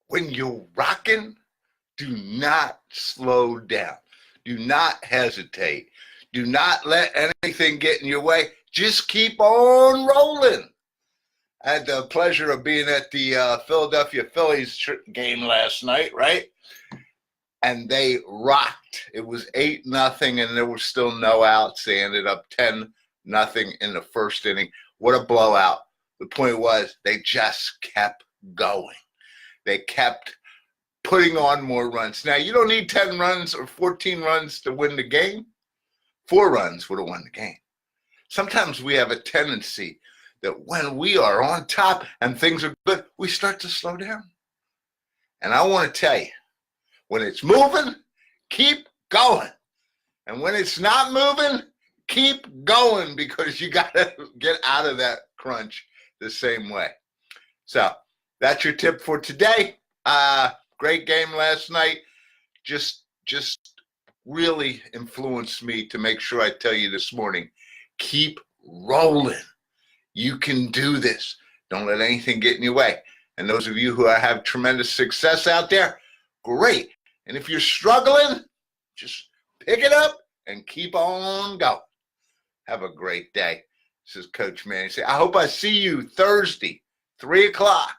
when you're rocking, do not slow down. Do not hesitate. Do not let anything get in your way. Just keep on rolling. I had the pleasure of being at the Philadelphia Phillies game last night, right? And they rocked. It was 8-0, and there was still no outs. They ended up 10-0 in the first inning. What a blowout. The point was they just kept going. They kept putting on more runs. Now, you don't need 10 runs or 14 runs to win the game. 4 runs would have won the game. Sometimes we have a tendency that when we are on top and things are good, we start to slow down. And I want to tell you, when it's moving, keep going. And when it's not moving, keep going, because you got to get out of that crunch the same way. So that's your tip for today. Great game last night. Just really influenced me to make sure I tell you this morning, keep rolling. You can do this. Don't let anything get in your way. And those of you who have tremendous success out there, great. And if you're struggling, just pick it up and keep on going. Have a great day. This is Coach Manny. I hope I see you Thursday, 3 o'clock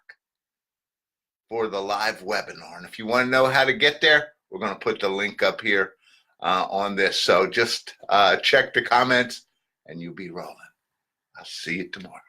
for the live webinar. And if you want to know how to get there, we're going to put the link up here on this. So just check the comments and you'll be rolling. I'll see you tomorrow.